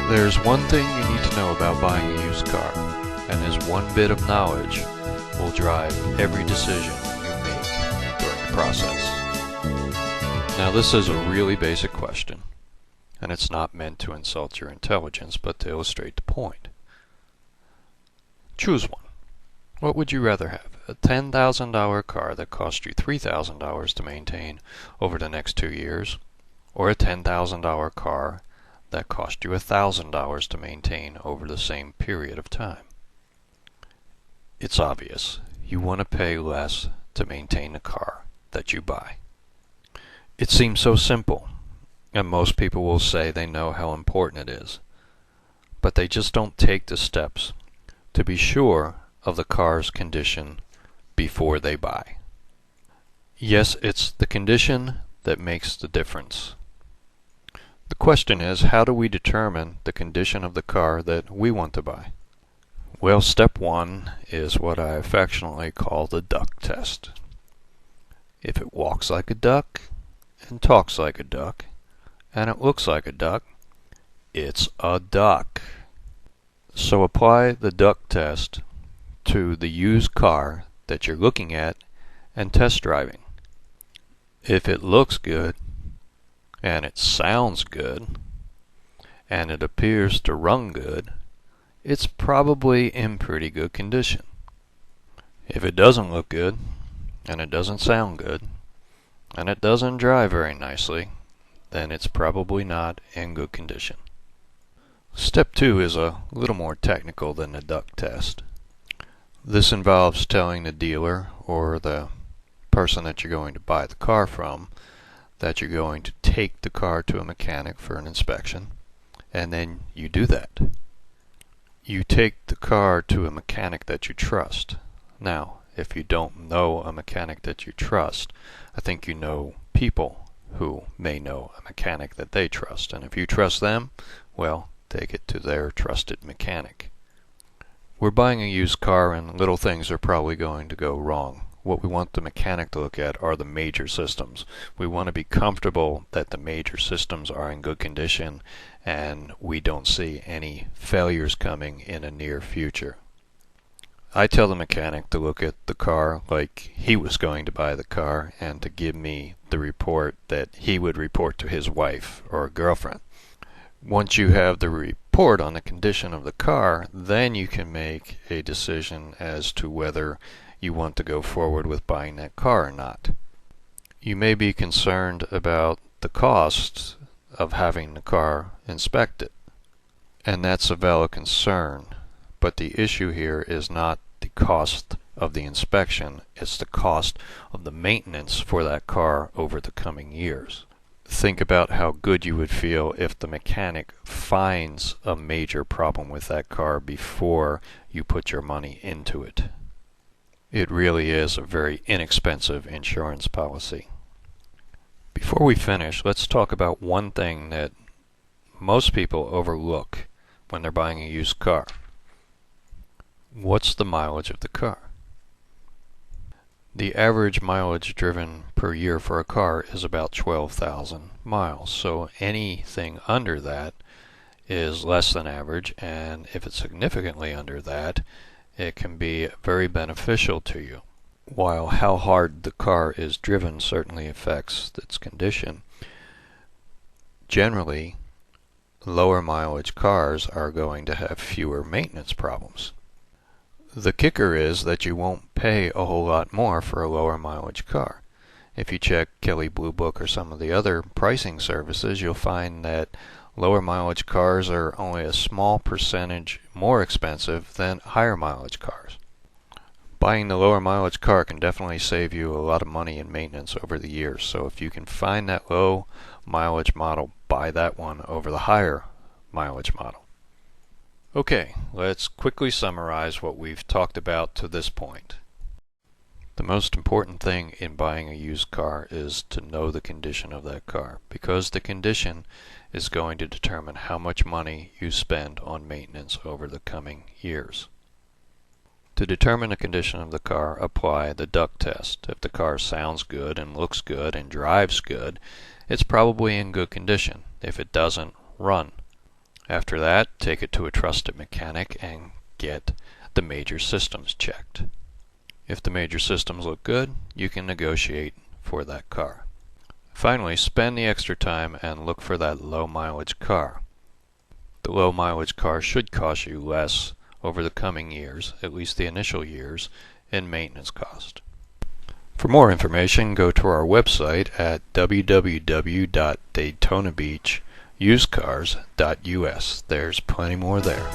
There's one thing you need to know about buying a used car, and this one bit of knowledge will drive every decision you make during the process. Now, this is a really basic question, and it's not meant to insult your intelligence, but to illustrate the point. Choose one. What would you rather have? A $10,000 car that cost you $3,000 to maintain over the next 2 years, or a $10,000 car that cost you $1,000 to maintain over the same period of time? It's obvious. You want to pay less to maintain the car that you buy. It seems so simple, and most people will say they know how important it is, but they just don't take the steps to be sure of the car's condition before they buy. Yes, it's the condition that makes the difference. The question is, how do we determine the condition of the car that we want to buy? Well, step one is what I affectionately call the duck test. If it walks like a duck, and talks like a duck, and it looks like a duck, it's a duck. So apply the duck test to the used car that you're looking at and test driving. If it looks good, and it sounds good, and it appears to run good, it's probably in pretty good condition. If it doesn't look good, and it doesn't sound good, and it doesn't drive very nicely, then it's probably not in good condition. Step 2 is a little more technical than the duck test. This involves telling the dealer or the person that you're going to buy the car from that you're going to take the car to a mechanic for an inspection, and then you do that. You take the car to a mechanic that you trust. Now, if you don't know a mechanic that you trust, I think you know people who may know a mechanic that they trust, and if you trust them, well, take it to their trusted mechanic. We're buying a used car and little things are probably going to go wrong. What we want the mechanic to look at are the major systems. We want to be comfortable that the major systems are in good condition and we don't see any failures coming in a near future. I tell the mechanic to look at the car like he was going to buy the car and to give me the report that he would report to his wife or girlfriend. Once you have the report on the condition of the car, then you can make a decision as to whether you want to go forward with buying that car or not. You may be concerned about the cost of having the car inspected, and that's a valid concern, but the issue here is not the cost of the inspection, it's the cost of the maintenance for that car over the coming years. Think about how good you would feel if the mechanic finds a major problem with that car before you put your money into it. It really is a very inexpensive insurance policy. Before we finish, let's talk about one thing that most people overlook when they're buying a used car. What's the mileage of the car? The average mileage driven per year for a car is about 12,000 miles, so anything under that is less than average, and if it's significantly under that, it can be very beneficial to you. While how hard the car is driven certainly affects its condition, generally lower mileage cars are going to have fewer maintenance problems. The kicker is that you won't pay a whole lot more for a lower mileage car. If you check Kelley Blue Book or some of the other pricing services, you'll find that lower mileage cars are only a small percentage more expensive than higher mileage cars. Buying the lower mileage car can definitely save you a lot of money in maintenance over the years, so if you can find that low mileage model, buy that one over the higher mileage model. Okay, let's quickly summarize what we've talked about to this point. The most important thing in buying a used car is to know the condition of that car, because the condition is going to determine how much money you spend on maintenance over the coming years. To determine the condition of the car, apply the duck test. If the car sounds good and looks good and drives good, it's probably in good condition. If it doesn't, run. After that, take it to a trusted mechanic and get the major systems checked. If the major systems look good, you can negotiate for that car. Finally, spend the extra time and look for that low mileage car. The low mileage car should cost you less over the coming years, at least the initial years, in maintenance cost. For more information, go to our website at www.daytonabeachusedcars.us. There's plenty more there.